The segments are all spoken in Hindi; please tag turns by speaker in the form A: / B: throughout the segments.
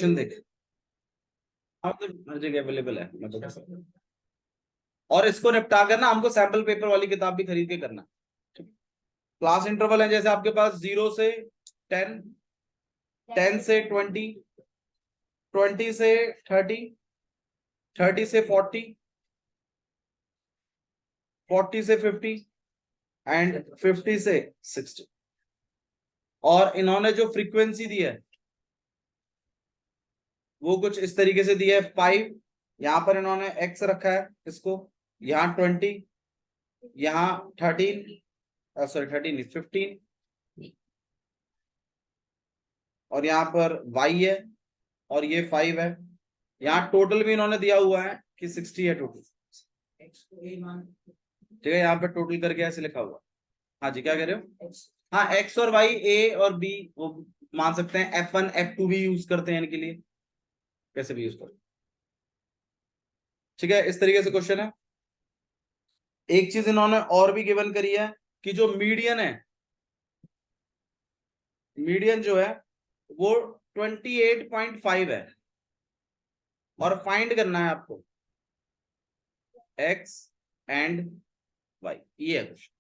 A: क्वेश्चन देख, हाँ मतलब हर जगह अवेलेबल है, मैं बता सकता हूँ। और इसको निपटा कर ना हमको सैंपल पेपर वाली किताब भी खरीद के करना। क्लास इंटरवल है जैसे आपके पास 0 से 10, 10 से 20, 20 से 30, 30 से 40, 40 से 50 एंड 50 से 60। और इन्होंने जो फ्रीक्वेंसी दी है वो कुछ इस तरीके से दी है 5, यहां पर इन्होंने x रखा है, इसको यहाँ 20, यहाँ 13, सॉरी 13 नहीं 15, और यहाँ पर y है और ये 5 है। यहाँ टोटल भी इन्होंने दिया हुआ है कि 60 है टोटल, ठीक है। यहाँ पे टोटल करके ऐसे लिखा हुआ। हाँ जी क्या कह रहे हो? हाँ x और y, a और b वो मान सकते हैं, f1 f2 भी यूज करते हैं इनके लिए, कैसे भी यूज करते, ठीक है। इस तरीके से क्वेश्चन है। एक चीज इन्होंने और भी गिवन करी है कि जो मीडियन है, मीडियन जो है वो 28.5 है और फाइंड करना है आपको x एंड y, ये है क्वेश्चन,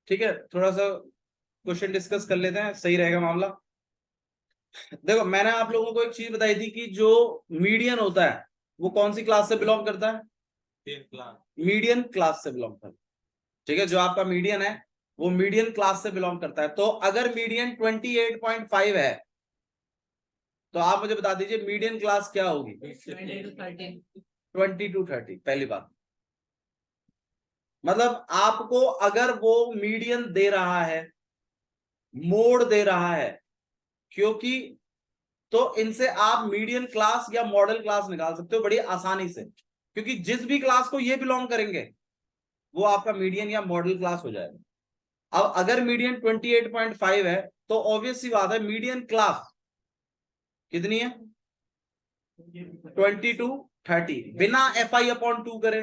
A: ठीक है। थोड़ा सा क्वेश्चन डिस्कस कर लेते हैं, सही रहेगा मामला। देखो मैंने आप लोगों को एक चीज बताई थी कि जो मीडियन होता है वो कौन सी क्लास से बिलोंग करता है? मीडियन क्लास से बिलोंग करता है, ठीक है। जो आपका मीडियन है वो मीडियन क्लास से बिलोंग करता है। तो अगर मीडियन 28.5 है तो आप मुझे बता दीजिए मीडियन क्लास क्या होगी? 20 to 30। पहली बात मतलब आपको अगर वो मीडियन दे रहा है, मोड दे रहा है, क्योंकि तो इनसे आप मीडियन क्लास या मॉडल क्लास निकाल सकते हो बड़ी आसानी से, क्योंकि जिस भी क्लास को ये बिलोंग करेंगे वो आपका मीडियन या मॉडल क्लास हो जाएगा। अब अगर मीडियन 28.5 है तो ऑब्वियस सी बात है मीडियन क्लास कितनी है? 20 to 30। बिना FI/2 करे,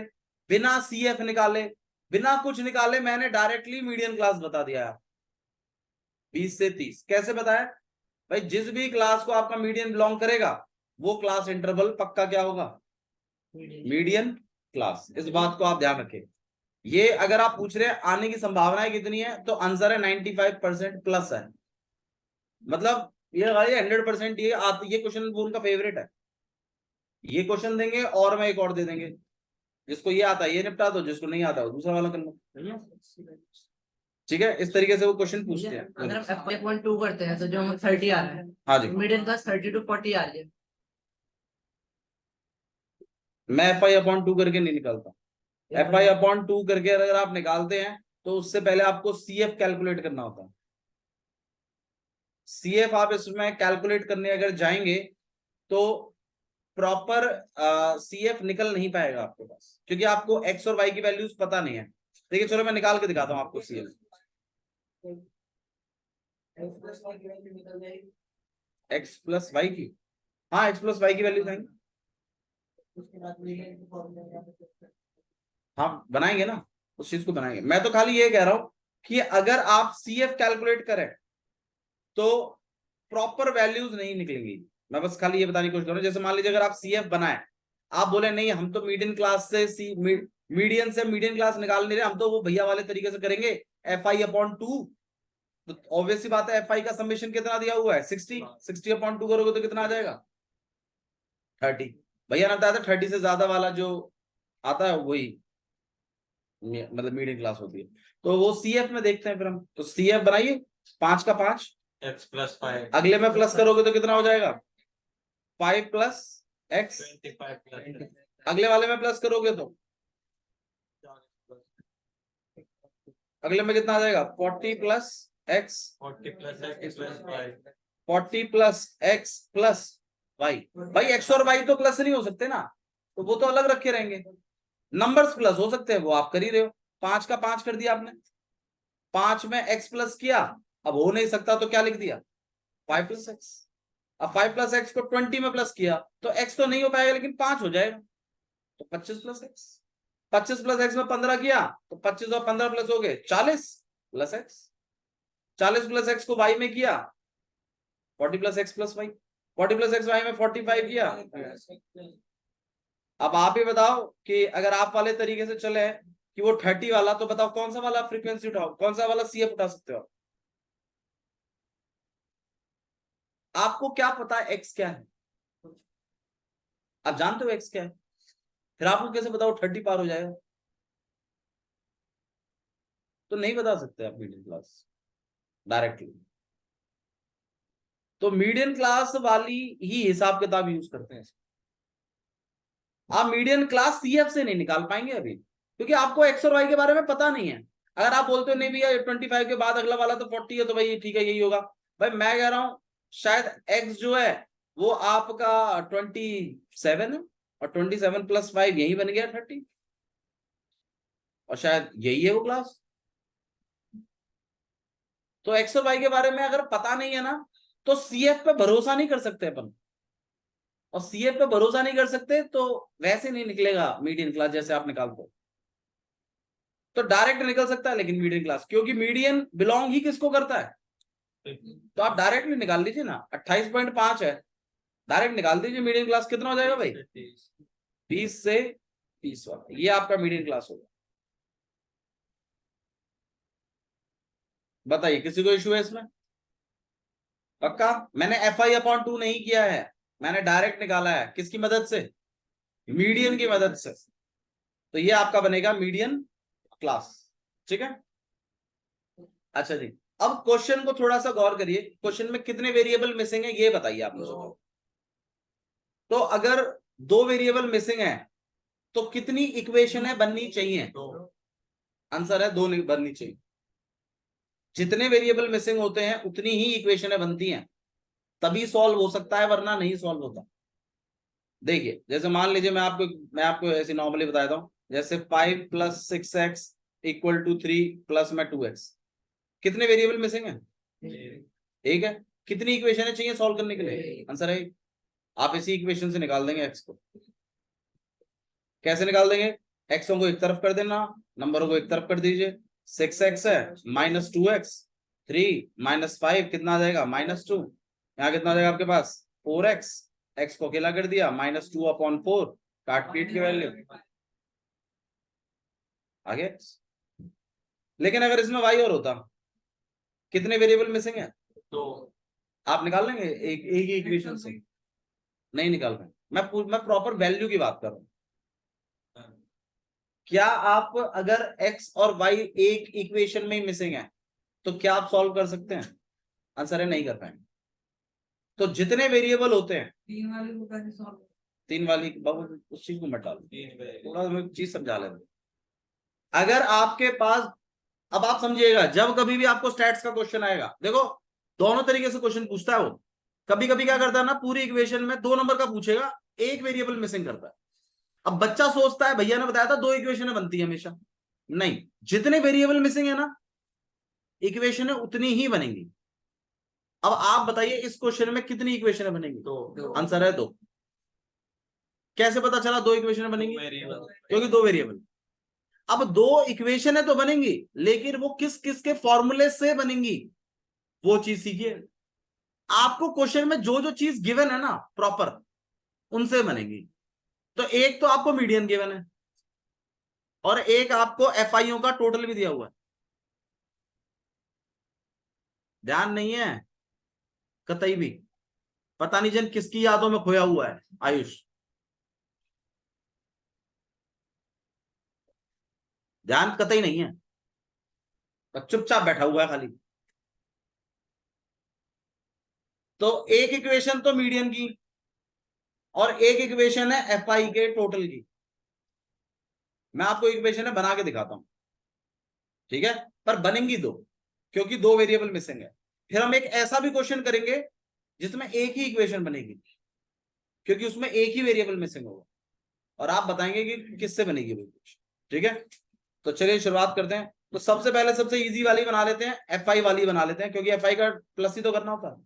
A: बिना CF निकाले, बिना कुछ निकाले मैंने डायरेक्टली मीडियन क्लास बता दिया है। 20 से 30 कैसे बताया भाई? जिस भी क्लास को आपका मीडियन बिलोंग करेगा वो क्लास इंटरवल पक्का क्या होगा? Median class. इस बात को आप ध्यान रखें। ये अगर आप पूछ रहे हैं आने की संभावनाएं कितनी है तो आंसर है 95% प्लस है। मतलब ये 100% ये क्वेश्चन उनका फेवरेट है। ये क्वेश्चन देंगे और मैं एक और दे देंगे, जिसको ये आता है ये निपटा दो, जिसको नहीं आता वो दूसरा वाला कर लो, ठीक है। इस तरीके से वो क्वेश्चन पूछते हैं।
B: अगर हम F1.2 करते हैं तो जो हमें 30 आ रहा है,
A: हाँ जी,
B: मिडिल क्लास 30 to 40 आ रही है।
A: मैं FI/2 करके नहीं निकालता। FI/2 करके अगर आप निकालते हैं तो उससे पहले आपको CF कैलकुलेट करना होता है। CF आप इसमें कैलकुलेट करने अगर जाएंगे तो प्रॉपर CF निकल नहीं पाएगा आपके पास, क्योंकि आपको x और y की वैल्यूज पता नहीं है। देखिए चलो मैं निकाल के दिखाता हूँ आपको CF। x प्लस वाई की, हाँ x प्लस वाई की वैल्यूज आएंगी, हाँ बनाएंगे ना, उस चीज को बनाएंगे। मैं तो खाली ये कह रहा हूं कि अगर आप CF कैलकुलेट करें तो प्रॉपर वैल्यूज नहीं निकलेंगी। मैं बस खाली ये बताने की कोशिश कर रहा हूं। जैसे मान लीजिए अगर आप CF बनाए, आप बोले नहीं हम तो मीडियन क्लास से मीडियन से मीडियन क्लास निकाल नहीं रहे, हम तो वो भैया वाले तरीके से करेंगे FI/2। तो ऑब्वियस सी बात है FI का समेशन कितना दिया हुआ है? 60। 60/2 करोगे तो कितना आ जाएगा? 30। भैया ने बताया था 30 से ज्यादा वाला जो आता है वही मतलब मीडियम क्लास होती है। तो वो CF में देखते हैं फिर हम। तो CF बनाइए 5 का 5,
C: x प्लस 5,
A: अगले में प्लस करोगे तो कितना हो जाएगा? 5 प्लस x,
C: 25 प्लस
A: अगले वाले में प्लस करोगे तो अगले में कितना आ जाएगा? 40 plus x,
C: 40 plus x plus 5,
A: 40 plus x plus y। भाई x और y तो प्लस नहीं हो सकते ना, तो वो तो अलग रखे रहेंगे। नंबर्स प्लस हो सकते हैं, वो आप कर ही रहे हो। 5 का 5 कर दिया आपने, 5 में x प्लस किया, अब हो नहीं सकता तो क्या लिख दिया? 5 प्लस x। अब 5 प्लस x को 20 में प्लस किया तो x तो नहीं हो पाएगा लेकिन 5 हो जाएगा, तो 25 प्लस x। 25 प्लस x में 15 किया तो 25 और 15 प्लस हो गए 40 प्लस x। 40 प्लस x को y में किया 40 plus x plus y। 40 plus x y में 45 किया। अब आप ही बताओ कि अगर आप वाले तरीके से चले कि वो 30 वाला, तो बताओ कौन सा वाला फ्रीक्वेंसी उठाओ, कौन सा वाला सीएफ उठा सकते हो? आपको क्या पता है एक्स क्या है? आप जानते हो एक्स क्या है, फिर आपको कैसे बताओ 30 पार हो जाएगा? तो नहीं बता सकते आप मीडियम क्लास डायरेक्टली। तो मीडियम क्लास वाली ही हिसाब किताब यूज करते हैं। आप मीडियम क्लास सीएफ से नहीं निकाल पाएंगे अभी, क्योंकि आपको एक्स और वाई के बारे में पता नहीं है। अगर आप बोलते हो नहीं भैया 25 के बाद अगला वाला तो 40 है, तो भाई ठीक है यही होगा। भाई मैं कह रहा हूं शायद एक्स जो है वो आपका 27 है, और 27 प्लस 5 यही बन गया 30, और शायद यही है वो क्लास। तो एक्स और वाई के बारे में अगर पता नहीं है ना, तो सीएफ पे भरोसा नहीं कर सकते अपन, और सीएफ पे भरोसा नहीं कर सकते तो वैसे नहीं निकलेगा मीडियन क्लास जैसे आप निकालते हो। तो डायरेक्ट निकल सकता है लेकिन मीडियन क्लास, क्योंकि मीडियन बिलोंग ही किसको करता है, तो आप डायरेक्टली निकाल लीजिए ना। 28.5 है, डायरेक्ट निकाल दीजिए मीडियन क्लास कितना हो जाएगा भाई, 20 से 30 वाला, ये आपका मीडियन क्लास होगा। बताइए किसी को इशू है इसमें? पक्का? मैंने FI/2 नहीं किया है, मैंने डायरेक्ट निकाला है, किसकी मदद से, मीडियन की मदद से। तो ये आपका बनेगा मीडियन क्लास, ठीक है। अच्छा जी, अब क्वेश्चन को थोड़ा सा गौर करिए, क्वेश्चन में कितने वेरिएबल मिसिंग है ये बताइए आप मुझे। तो अगर 2 वेरिएबल मिसिंग है तो कितनी इक्वेशन है बननी चाहिए? आंसर है 2 बननी चाहिए। जितने वेरिएबल मिसिंग होते हैं उतनी ही इक्वेशनें बनती हैं, तभी सॉल्व हो सकता है, वरना नहीं सॉल्व होता। देखिए जैसे मान लीजिए मैं आपको ऐसे नॉर्मली बताता हूं, जैसे 5 + 6x = 3 प्लस में 2x, कितने वेरिएबल मिसिंग है? एक है। कितनी इक्वेशन चाहिए सॉल्व करने के लिए? आंसर है, आप इसी इक्वेशन से निकाल देंगे एक्स को। कैसे निकाल देंगे? एक्सों को एक तरफ कर देना, नंबरों को एक तरफ कर दीजिए। 6x है -2x, 3 - 5 कितना आ जाएगा -2, यहाँ कितना आ जाएगा आपके पास 4x, x को अकेला कर दिया -2/4, काट पीट की वैल्यू आगे। लेकिन अगर इसमें y और होता, कितने वेरिएबल मिसिंग है? तो आप निकाल लेंगे एक ही इक्वेशन से? नहीं निकाल पाए। मैं प्रॉपर वैल्यू की बात कर रहा हूं। क्या आप अगर x और y एक इक्वेशन में ही मिसिंग है तो क्या आप सॉल्व कर सकते हैं? आंसर है नहीं कर पाएंगे। तो जितने वेरिएबल होते हैं, 3 वाली बाबू उस चीज को मत डालो, थोड़ा हमें चीज समझा लेते। अगर आपके पास, अब आप समझिएगा, जब कभी भी आपको स्टैट्स का क्वेश्चन आएगा, देखो दोनों तरीके से क्वेश्चन पूछता है वो। कभी कभी क्या करता है ना, पूरी इक्वेशन में 2 नंबर का पूछेगा, एक वेरिएबल मिसिंग करता है। अब बच्चा सोचता है भैया ने बताया था 2 इक्वेशन बनती है हमेशा, नहीं, जितने वेरिएबल मिसिंग है ना इक्वेशन उतनी ही बनेंगी। अब आप बताइए इस क्वेश्चन में कितनी इक्वेशन बनेंगी? 2। आंसर है 2। कैसे पता चला 2 इक्वेशन बनेंगी? क्योंकि 2 वेरिएबल। अब 2 इक्वेशन तो बनेंगी, लेकिन वो किस किस के फॉर्मूले से बनेंगी वो चीज सीखिए। आपको क्वेश्चन में जो जो चीज गिवन है ना प्रॉपर, उनसे बनेगी। तो एक तो आपको मीडियन गिवन है, और एक आपको FIओ का टोटल भी दिया हुआ है। ध्यान नहीं है कतई भी, पता नहीं जन किसकी यादों में खोया हुआ है आयुष। ध्यान कतई नहीं है, चुपचाप बैठा हुआ है खाली। तो एक इक्वेशन तो मीडियन की, और एक इक्वेशन है FI के टोटल की। मैं आपको इक्वेशन है बना के दिखाता हूं, ठीक है, पर बनेंगी 2, क्योंकि 2 वेरिएबल मिसिंग है। फिर हम एक ऐसा भी क्वेश्चन करेंगे जिसमें एक ही इक्वेशन बनेगी, क्योंकि उसमें एक ही वेरिएबल मिसिंग होगा, और आप बताएंगे कि किससे बनेगी वो इक्वेशन, ठीक है। तो चलिए शुरुआत करते हैं। तो सबसे पहले सबसे इजी वाली बना लेते हैं, FI वाली बना लेते हैं, क्योंकि FI का प्लस ही तो करना होता है।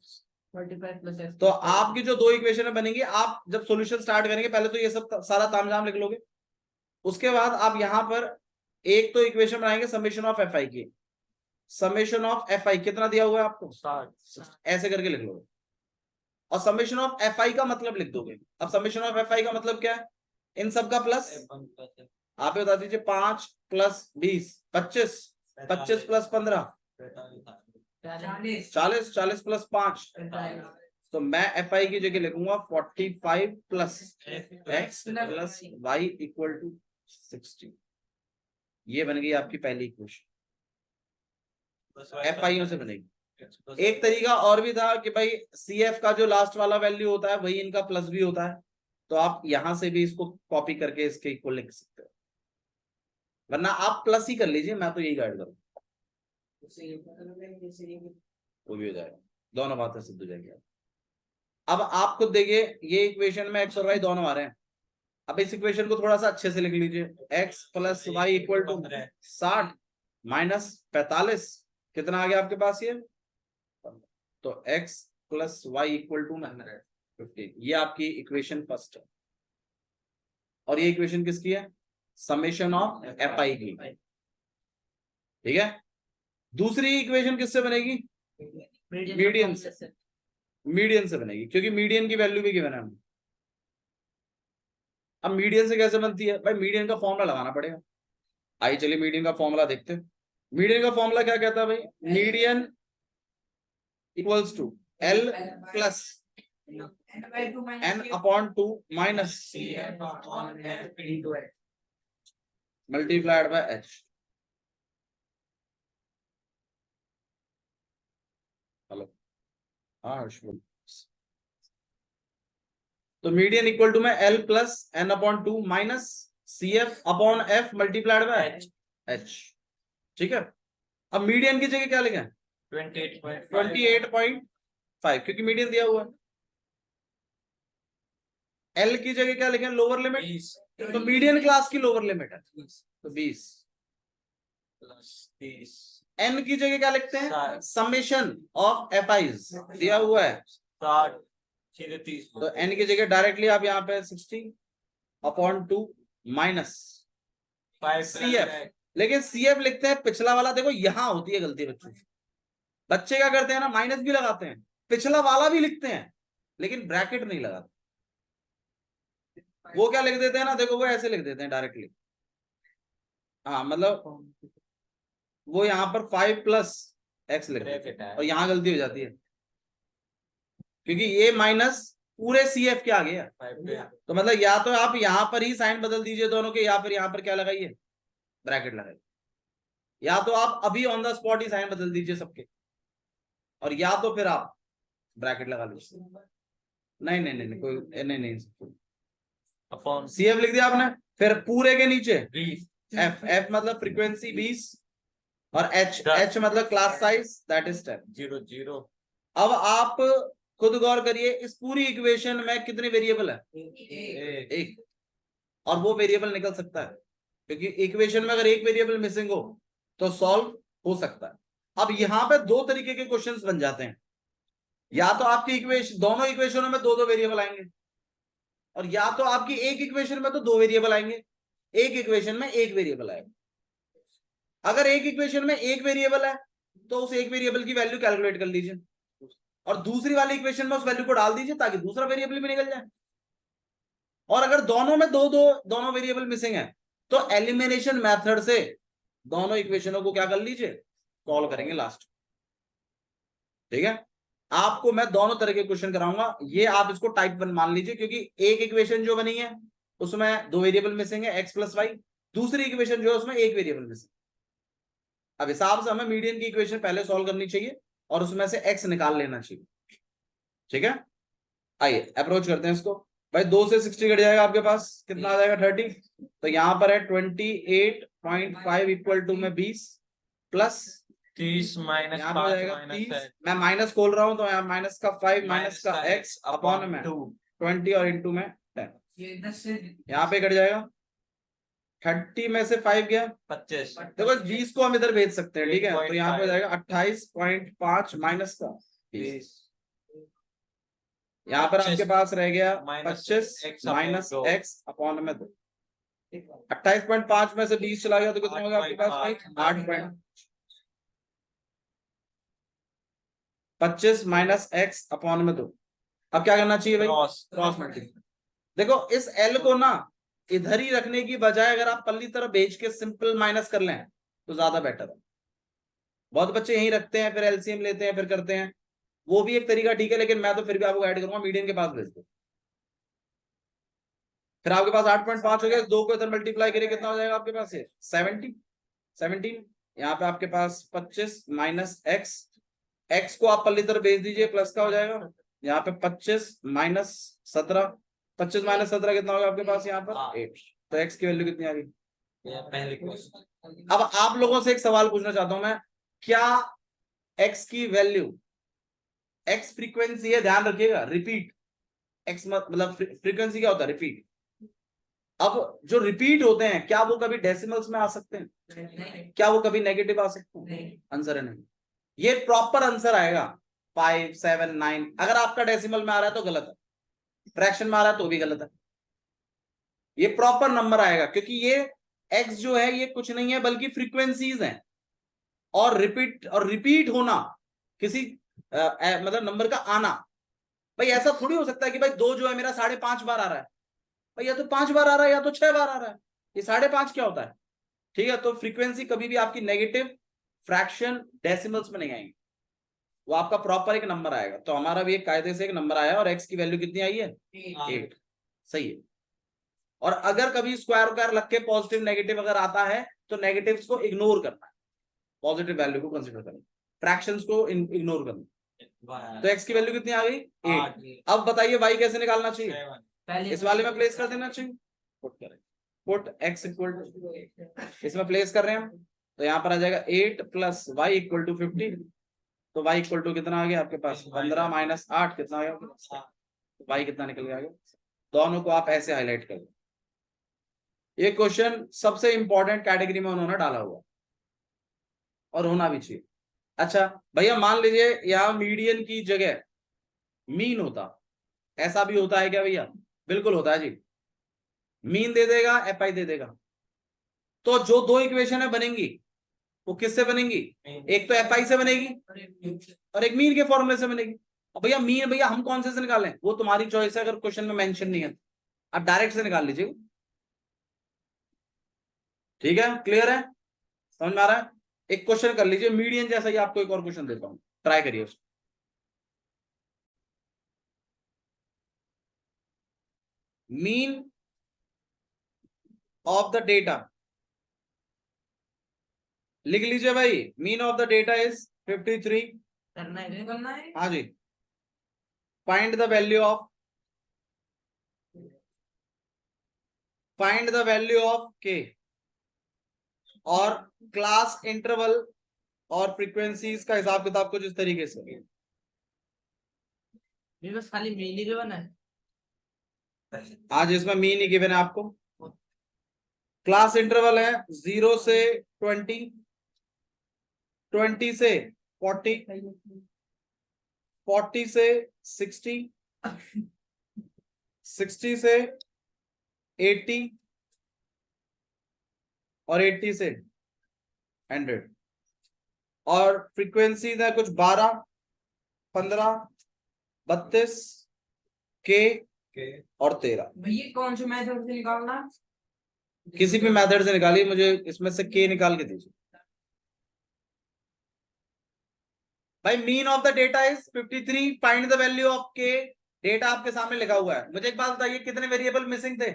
B: 45 +
A: तो आपकी जो 2 इक्वेशन बनेंगी, आप जब सॉल्यूशन स्टार्ट करेंगे पहले तो ये सब सारा तामझाम लिख लोगे, उसके बाद आप यहां पर एक तो इक्वेशन बनाएंगे समेशन ऑफ FI की। समेशन ऑफ FI कितना दिया हुआ है आपको? 60। ऐसे करके लिख लो। और समेशन ऑफ एफ आई का मतलब लिख दोगे। अब समेशन ऑफ एफ आई का मतलब क्या है? इन सब का प्लस।
C: F1 plus
A: आप ही बता दीजिए, 5 प्लस 20 25, 25 प्लस 15
B: 40
A: 40, 40 प्लस 5।
B: 45
A: तो मैं एफ आई की जगह लिखूंगा 45 plus x plus y equal to 60। ये बन गई आपकी पहली इक्वेशन, एफ आई से बनेगी। एक तरीका और भी था कि भाई सी एफ का जो लास्ट वाला वैल्यू होता है वही इनका प्लस भी होता है, तो आप यहां से भी इसको कॉपी करके इसके इक्वल लिख सकते हो, वरना आप प्लस ही कर लीजिए, मैं तो यही गाइड करूँ, वो भी हो जाएगा, दोनों बातें सिद्ध हो जाएगी। अब आप खुद देखिए, ये इक्वेशन में एक्स और वाई दोनों आ रहे हैं। अब इस इक्वेशन को थोड़ा सा अच्छे से लिख लीजिए, x plus y equal to 60 minus 45, कितना आ गया आपके पास ये? तो x plus y equal to 15, ये आपकी इक्वेशन फर्स्ट है। और ये इक्वेशन किसकी है? समेशन ऑफ एफ आई की, ठीक है। दूसरी इक्वेशन किससे बनेगी? मीडियन से, मीडियन से बनेगी, क्योंकि मीडियन की वैल्यू भी गिवन है हमें। अब मीडियन से कैसे बनती है भाई? मीडियन का फॉर्मूला लगाना पड़ेगा। आइए चलिए मीडियन का फॉर्मूला देखते हैं। मीडियन का फॉर्मूला क्या कहता है भाई? Median equals to L plus n upon 2 minus multiplied by h। Hello, हाँ तो मीडियन इक्वल टू में L plus N upon 2 minus C F upon F multiplied by H, ठीक है। अब मीडियन की जगह क्या लिखें? 28.5, क्योंकि मीडियन दिया हुआ है। एल की जगह क्या लिखें? लोअर लिमिट, तो मीडियन क्लास की लोअर लिमिट है, तो 20
C: प्लस 30
A: एन की जगह क्या लिखते हैं? समेशन ऑफ एफ आईज दिया हुआ है
C: 60 सीधे 30,
A: तो एन की जगह डायरेक्टली आप यहाँ पे 60 अपॉन 2 माइनस
C: 5
A: सी एफ। लेकिन सी एफ लिखते हैं पिछला वाला, देखो यहां होती है गलती बच्चों की। बच्चे क्या करते हैं ना, माइनस भी लगाते हैं, पिछला वाला भी लिखते हैं, लेकिन ब्रैकेट नहीं लगाते। वो क्या लिख देते हैं ना, देखो वो ऐसे लिख देते हैं डायरेक्टली। हाँ मतलब वो यहाँ पर 5 प्लस एक्स लिख देते हैं और यहाँ गलती हो जाती है, क्योंकि ये माइनस पूरे सी एफ के आ गया। तो मतलब या तो आप यहाँ पर ही साइन बदल दीजिए दोनों के, या फिर यहाँ पर क्या लगाइए? ब्रैकेट लगाइए। या तो आप अभी ऑन द स्पॉट ही साइन बदल दीजिए सबके, और या तो फिर आप ब्रैकेट लगा लीजिए। नहीं नहीं नहीं कोई नहीं नहीं,
C: अपॉन
A: सी एफ लिख दिया आपने, फिर पूरे के नीचे
C: 20
A: एफ, एफ मतलब फ्रीक्वेंसी 20, और एच, एच मतलब क्लास साइज दैट इज 10।
C: 0 0।
A: अब आप खुद गौर करिए, इस पूरी इक्वेशन में कितने वेरिएबल है? एक। और वो वेरिएबल निकल सकता है, क्योंकि इक्वेशन में अगर एक वेरिएबल मिसिंग हो तो सॉल्व हो सकता है। अब यहां पे दो तरीके के क्वेश्चंस बन जाते हैं, या तो आपकी इक्वेशन, दोनों इक्वेशनों में दो दो वेरिएबल आएंगे, और या तो आपकी एक इक्वेशन में तो दो वेरिएबल आएंगे, एक इक्वेशन में एक वेरिएबल आएगा। अगर एक इक्वेशन में एक वेरिएबल है तो उस एक वेरिएबल की वैल्यू कैलकुलेट कर लीजिए, और दूसरी वाली इक्वेशन में उस वैल्यू को डाल दीजिए ताकि दूसरा वेरिएबल भी निकल जाए। और अगर दोनों में दोनों वेरिएबल मिसिंग है तो एलिमिनेशन मेथड से दोनों इक्वेशनों को क्या कर लीजिए? सॉल्व करेंगे लास्ट, ठीक है। आपको मैं दोनों तरह के क्वेश्चन कराऊंगा, ये आप इसको टाइप 1 मान लीजिए, क्योंकि एक इक्वेशन जो बनी है उसमें दो वेरिएबल मिसिंग है एक्स प्लस वाई, दूसरी इक्वेशन जो है उसमें एक वेरिएबल मिसिंग। अब हिसाब से हमें मीडियन की इक्वेशन पहले सॉल्व करनी चाहिए और उसमें से एक्स निकाल लेना चाहिए, ठीक है। आइए अप्रोच करते हैं इसको। भाई 2 से 60 कट जाएगा, आपके पास कितना आ जाएगा? 30। तो यहां पर है 28.5 इक्वल टू में 20 प्लस
C: 30 माइनस
A: यहाँ पे हो
C: 5
A: जाएगा
C: माइनस
A: 30, मैं माइनस खोल रहा हूं तो यहाँ माइनस का 5 माइनस का x अपॉन में 20 और इंटू में 10, यहाँ पे कट जाएगा 30 में से 5 गया
C: 25।
A: देखो 20 को हम इधर भेज सकते हैं, ठीक है। तो यहाँ पे हो जाएगा 28.5 माइनस का 20, यहाँ पर आपके पास रह गया 25 माइनस x अपॉन में 2। 28.5 में से 20 चला गया तो कितना होगा आपके पास भाई? 8. 25 माइनस x अपॉन में 2, अब क्या करना चाहिए भाई,
C: क्रॉस
A: क्रॉस मल्टीप्लाई। देखो इस एल को ना इधर ही रखने की बजाय अगर आप पल्ली तरफ भेज के सिंपल माइनस कर लें तो ज्यादा बेटर है। बहुत बच्चे यहीं रखते हैं, फिर एलसीएम लेते हैं, फिर करते हैं, वो भी एक तरीका ठीक है, लेकिन मैं तो फिर भी आपको गाइड करूंगा मीडियन के पास भेज दो। फिर आपके पास 8.5 हो गया, 2 को इधर मल्टीप्लाई करिए, कितना हो जाएगा आपके पास, ये 17। यहाँ पे आपके पास 25 माइनस एक्स, एक्स को आप पल्ली तरफ भेज दीजिए, प्लस का हो जाएगा यहाँ पे 25 माइनस 17, 25 माइनस 17 कितना होगा आपके पास यहाँ पर 8। तो एक्स की वैल्यू कितनी आ गई।
C: पहले क्वेश्चन।
A: अब आप लोगों से एक सवाल पूछना चाहता हूं मैं, क्या एक्स की वैल्यू, एक्स फ्रीक्वेंसी है, ध्यान रखिएगा, रिपीट, एक्स मतलब फ्रीक्वेंसी क्या होता है, रिपीट। अब जो रिपीट होते हैं क्या वो कभी डेसिमल्स में आ सकते हैं, क्या वो कभी नेगेटिव आ सकते हैं, आंसर है नहीं। ये प्रॉपर आंसर आएगा 5, 7, 9। अगर आपका डेसिमल में आ रहा है तो गलत है, फ्रैक्शन में आ रहा है तो भी गलत है, ये प्रॉपर नंबर आएगा, क्योंकि ये एक्स जो है ये कुछ नहीं है बल्कि फ्रीक्वेंसीज हैं। और रिपीट होना किसी मतलब नंबर का आना, भाई ऐसा थोड़ी हो सकता है कि भाई 2 जो है मेरा 5.5 बार आ रहा है, भाई या तो 5 बार आ रहा है या तो 6 बार आ रहा है, ये 5.5 क्या होता है। ठीक है, तो फ्रीक्वेंसी कभी भी आपकी नेगेटिव, फ्रैक्शन, डेसिमल्स में नहीं आएंगी, वो आपका प्रॉपर एक नंबर आएगा। तो हमारा भी एक कायदे से एक नंबर आया और एक्स की वैल्यू कितनी आई है 8, सही है। और अगर कभी स्क्वायर वगैरह लग के पॉजिटिव नेगेटिव अगर आता है तो नेगेटिव्स को इग्नोर करना है, पॉजिटिव वैल्यू को कंसीडर करना, फ्रैक्शंस को इग्नोर करना। तो एक्स की वैल्यू कितनी आ गई 8। अब बताइए वाई कैसे निकालना चाहिए, इस वाले में प्लेस कर देना चाहिए, पुट करें, पुट एक्स इक्वल टू, इसमें प्लेस कर रहे हैं हम, तो यहाँ पर आ जाएगा 8 प्लस वाई इक्वल टू 15। तो वाई इक्वल टू कितना आ गया आपके पास 15 माइनस 8 कितना आ गया, वाई कितना निकल गया, दोनों को आप ऐसे हाईलाइट कर दो। ये क्वेश्चन सबसे इंपॉर्टेंट कैटेगरी में उन्होंने डाला हुआ और होना भी चाहिए। अच्छा भैया मान लीजिए यहाँ मीडियन की जगह मीन होता, ऐसा भी होता है क्या भैया, बिल्कुल होता है जी, मीन दे देगा एफआई दे देगा, तो जो 2 इक्वेशन है बनेंगी वो किससे बनेंगी, एक तो एफआई से बनेगी और एक मीन के फॉर्मूले से बनेगी। अब भैया मीन भैया हम कौन से निकालें, वो तुम्हारी चॉइस है, अगर क्वेश्चन में मेंशन नहीं है आप डायरेक्ट से निकाल लीजिए, ठीक है, क्लियर है, समझ में आ रहा है। एक क्वेश्चन कर लीजिए मीडियन जैसा ही, आपको एक और क्वेश्चन देता हूं, ट्राई करिए उसको। मीन ऑफ द डेटा लिख लीजिए भाई, mean of the data is 53।
B: करना है
A: हाँ जी, find the value of, find the value of K, और क्लास इंटरवल और फ्रीक्वेंसीज का हिसाब किताब कुछ इस तरीके से।
B: ये बस खाली मेल ही गिवन है,
A: आज इसमें मीन ही गिवन है आपको, क्लास इंटरवल है 0 से 20, 20 से 40, 40 से 60, 60 से 80 और 80 से 100। और फ्रीक्वेंसीज है कुछ 12, 15, 32 के और 13।
B: भैया कौन से मेथड से निकालना,
A: किसी भी मेथड से निकालिए, मुझे इसमें से के निकाल के दीजिए। भाई mean of the data is 53, find the value of के, डेटा आपके सामने लिखा हुआ है। मुझे एक बात बताइए कितने वेरिएबल मिसिंग थे,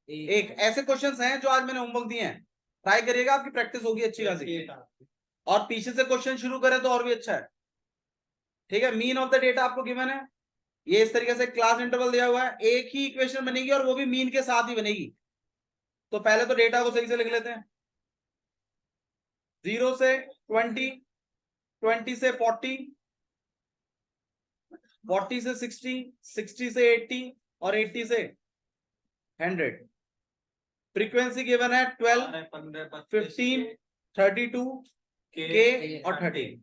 A: एक। ऐसे क्वेश्चंस हैं जो आज मैंने होमवर्क दिए हैं, ट्राई करिएगा, आपकी प्रैक्टिस होगी अच्छी खासी, और पीछे से क्वेश्चन शुरू करें तो और भी अच्छा है, ठीक है। मीन ऑफ द डेटा आपको गिवन है, ये इस तरीके से क्लास इंटरवल दिया हुआ है, एक ही इक्वेशन बनेगी और वो भी मीन के साथ ही बनेगी। तो पहले तो डेटा को सही से लिख लेते हैं, 0 से 20, 20 से 40, 40 से 60, 60 से 80 और 80 से 100। फ्रीक्वेंसी गिवन है 12, 15, 32 के और 30।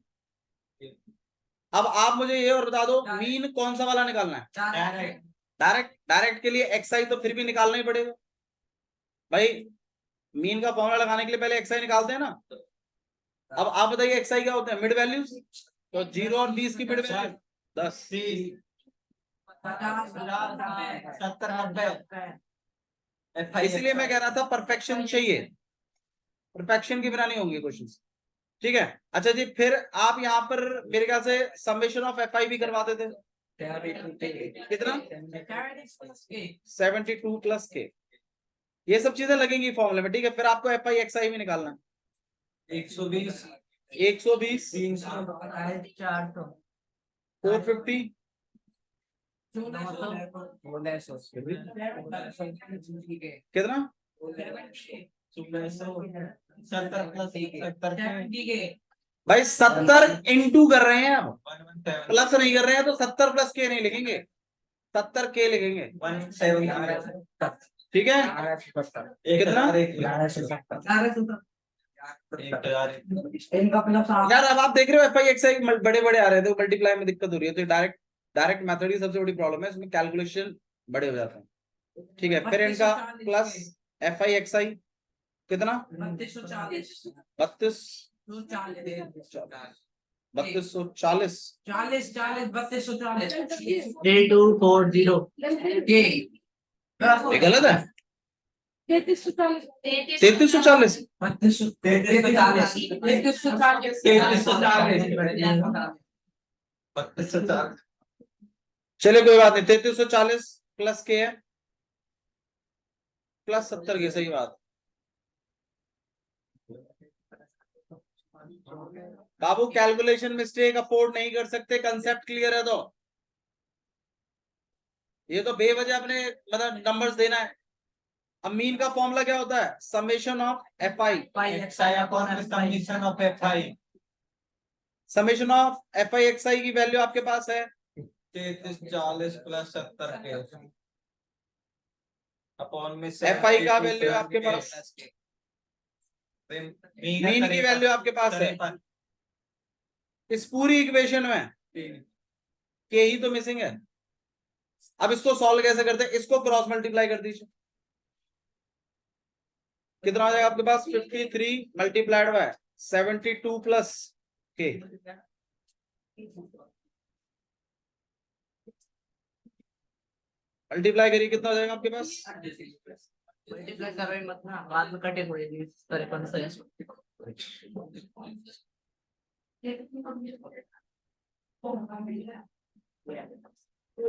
A: अब आप मुझे ये और बता दो मीन कौन सा वाला निकालना है, डायरेक्ट के लिए एक्सआई तो फिर भी निकालना ही पड़ेगा भाई, मीन का फॉर्मूला लगाने के लिए पहले एक्सआई निकालते हैं ना। अब आप बताइए एक्सआई क्या होता है, मिड वैल्यूज, तो 0 और 20 की मिड वैल्यू 10,
C: 70 90
A: इसलिए मैं कह रहा था परफेक्शन चाहिए, परफेक्शन के बिना नहीं होंगे क्वेश्चंस। ठीक है, अच्छा जी, फिर आप यहाँ पर मेरे ख्याल से समेशन ऑफ एफ आई भी करवाते थे, कितना 72 प्लस के, ये सब चीजें लगेंगी फॉर्मूले में। ठीक है, फिर आपको एफ आई एक्स आई भी निकालना है।
C: 120
A: 120 450 कितना
C: 70 प्लस 70
A: भाई 70 इंटू कर रहे हैं आप, प्लस नहीं कर रहे हैं, तो 70 प्लस के नहीं लिखेंगे, 70 के लिखेंगे।
C: 170
A: ठीक है, कितना यार, अब आप देख रहे हो एफ आई एक्स आई बड़े बड़े आ रहे थे, मल्टीप्लाई में दिक्कत हो रही है, तो डायरेक्ट मेथड ही सबसे बड़ी प्रॉब्लम है, इसमें कैलकुलेशन बड़े हो जाते हैं। ठीक है, फिर इनका प्लस एफ आई एक्स आई कितना 3240 ये गलत है, 3340 चले कोई बात नहीं, 3340 प्लस के है प्लस 70 के, सही बात। बाबू कैलकुलेशन मिस्टेक अफोर्ड नहीं कर सकते, कंसेप्ट क्लियर है तो ये तो बेवजह अपने मतलब नंबर्स देना है। अब मीन का फॉर्मूला क्या होता है, summation of F I
C: summation of F I,
A: summation of F I X I की वैल्यू आपके पास है
C: 3340 प्लस 70 के अपॉन में
A: एफ आई का वैल्यू आपके पास, मीन की वैल्यू आपके पास है, इस पूरी इक्वेशन में के ही तो मिसिंग है। अब इसको सॉल्व कैसे करते हैं, इसको क्रॉस मल्टीप्लाई कर दीजिए, कितना आ जाएगा आपके पास 53 मल्टीप्लाइड बाय 72 प्लस के, मल्टीप्लाई करिए, कितना आ जाएगा आपके पास,
B: मल्टीप्लाई कर रहे मत ना, बाद में कटे हुए तरह से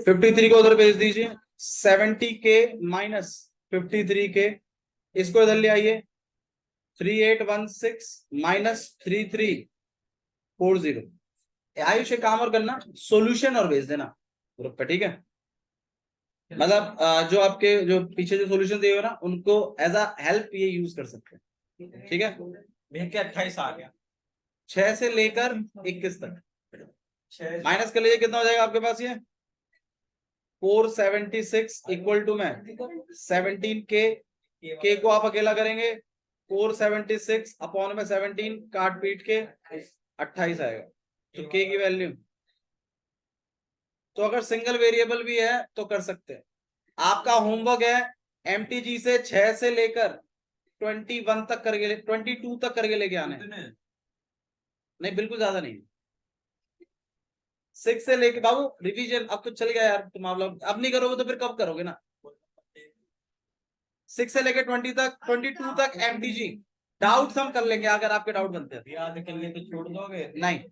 A: 53 को उधर भेज दीजिए, 70 के माइनस 53 के, इसको इधर ले आइए, 3816 माइनस 3340। आयुष काम और करना, सॉल्यूशन और भेज देना ग्रुप पे, ठीक है। मतलब जो आपके जो पीछे जो सॉल्यूशन दिए हो ना, उनको एज अ हेल्प ये यूज कर सकते हैं, ठीक है।
C: 28 आ गया,
A: 6 से लेकर 21 तक माइनस कर लीजिए, कितना हो जाएगा आपके पास, ये 476 इक्वल टू में 17 के को आप अकेला करेंगे, 476 अपॉन में 17 काट पीट के 28 आएगा, तो के की वैल्यू। तो अगर सिंगल वेरिएबल भी है तो कर सकते हैं। आपका होमवर्क है एमटीजी से 6 से लेकर 21 तक करके 22 तक करके लेके आने, नहीं बिल्कुल ज्यादा नहीं, 6 से लेके बाबू रिवीजन। अब तो चल गया यार तुम, आप लोग अब नहीं करोगे तो फिर कब करोगे ना। 6 से लेके 20 तक 22 तक एमटीजी, डाउट्स हम कर लेंगे अगर आपके डाउट बनते हैं,
C: याद करने तो छोड़ दोगे
A: नहीं